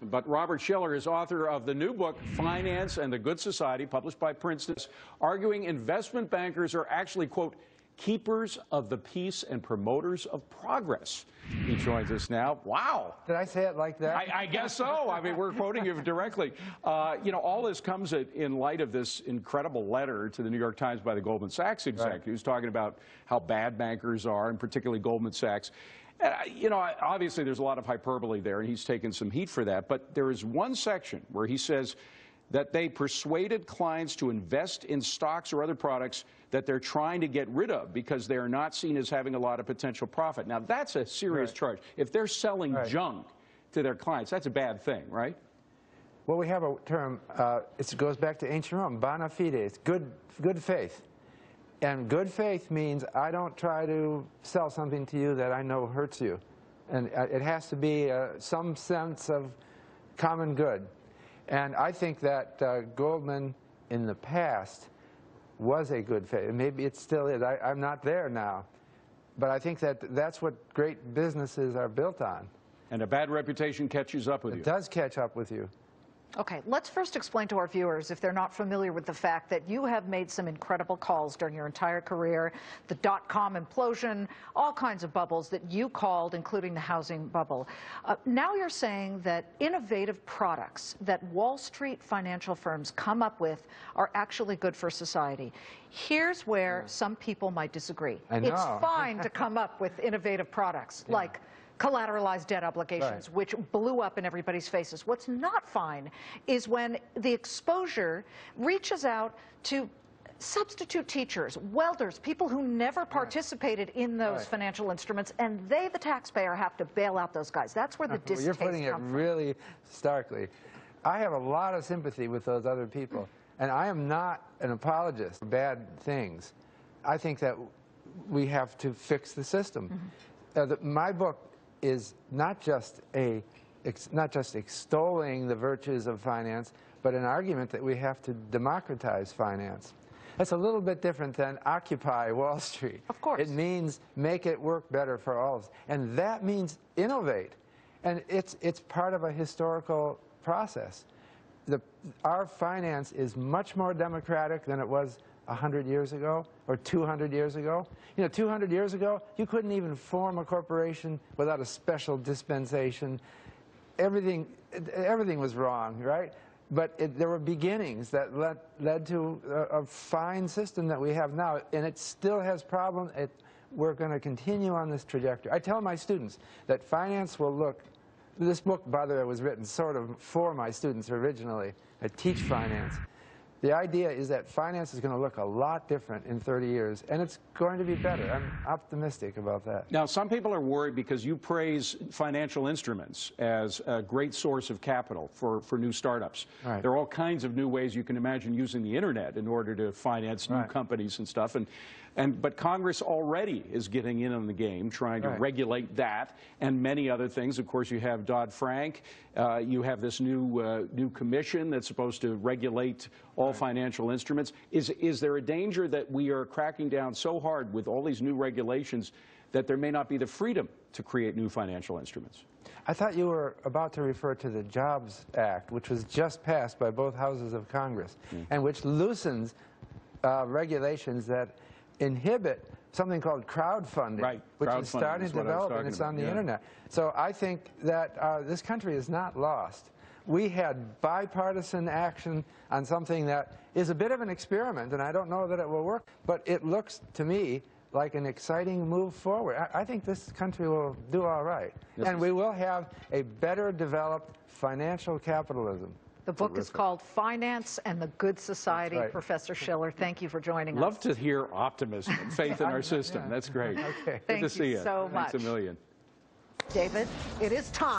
But Robert Shiller is author of the new book, Finance and the Good Society, published by Princeton, arguing investment bankers are actually, quote, keepers of the peace and promoters of progress. He joins us now. Wow. Did I say it like that? I guess so. I mean, we're quoting you directly. You know, all this comes in light of this incredible letter to the New York Times by the Goldman Sachs executive, who's talking about how bad bankers are, and particularly Goldman Sachs. You know, obviously there's a lot of hyperbole there, and he's taken some heat for that. But there is one section where he says that they persuaded clients to invest in stocks or other products that they're trying to get rid of because they are not seen as having a lot of potential profit. Now, that's a serious charge. If they're selling junk to their clients, that's a bad thing, right? Well, we have a term, it goes back to ancient Rome, bona fides, good faith. And good faith means I don't try to sell something to you that I know hurts you. And it has to be some sense of common good. And I think that Goldman in the past was a good faith. Maybe it still is. I'm not there now. But I think that that's what great businesses are built on. And a bad reputation catches up with you. It does catch up with you. Okay, let's first explain to our viewers, if they're not familiar with the fact that you have made some incredible calls during your entire career, the dot-com implosion, all kinds of bubbles that you called, including the housing bubble. Now you're saying that innovative products that Wall Street financial firms come up with are actually good for society. Here's where some people might disagree. I know. It's fine to come up with innovative products like collateralized debt obligations, which blew up in everybody's faces. What's not fine is when the exposure reaches out to substitute teachers, welders, people who never participated in those financial instruments, and they, the taxpayer, have to bail out those guys. That's where the distaste You're putting it comes from. really starkly. I have a lot of sympathy with those other people, and I am not an apologist for bad things. I think that we have to fix the system. My book is not just extolling the virtues of finance, but an argument that we have to democratize finance. That's a little bit different than occupy Wall Street. Of course. It means make it work better for all of us. And that means innovate. And it's part of a historical process. Our finance is much more democratic than it was 100 years ago or 200 years ago. You know, 200 years ago, you couldn't even form a corporation without a special dispensation. Everything was wrong, right? But there were beginnings that led to a fine system that we have now, and it still has problems. We're going to continue on this trajectory. I tell my students that finance will look. This book, by the way, was written sort of for my students originally. I teach finance. The idea is that finance is going to look a lot different in 30 years, and it's going to be better. I'm optimistic about that. Now, some people are worried because you praise financial instruments as a great source of capital for new startups. There are all kinds of new ways you can imagine using the internet in order to finance new companies and stuff. But Congress already is getting in on the game, trying to regulate that and many other things. Of course, you have Dodd-Frank. You have this new commission that's supposed to regulate all financial instruments. Is there a danger that we are cracking down so hard with all these new regulations that there may not be the freedom to create new financial instruments? I thought you were about to refer to the Jobs Act, which was just passed by both houses of Congress, and which loosens regulations that inhibit something called crowdfunding, which is starting to develop, and it's on the internet. So I think that this country is not lost. We had bipartisan action on something that is a bit of an experiment, and I don't know that it will work, but it looks to me like an exciting move forward. I think this country will do all right, and we will have a better developed financial capitalism. The book is called Finance and the Good Society. Professor Shiller, thank you for joining us. Love to hear optimism and faith in our system. That's great. Okay. Good to see you. Thank you so much. Thanks a million. David, it is time.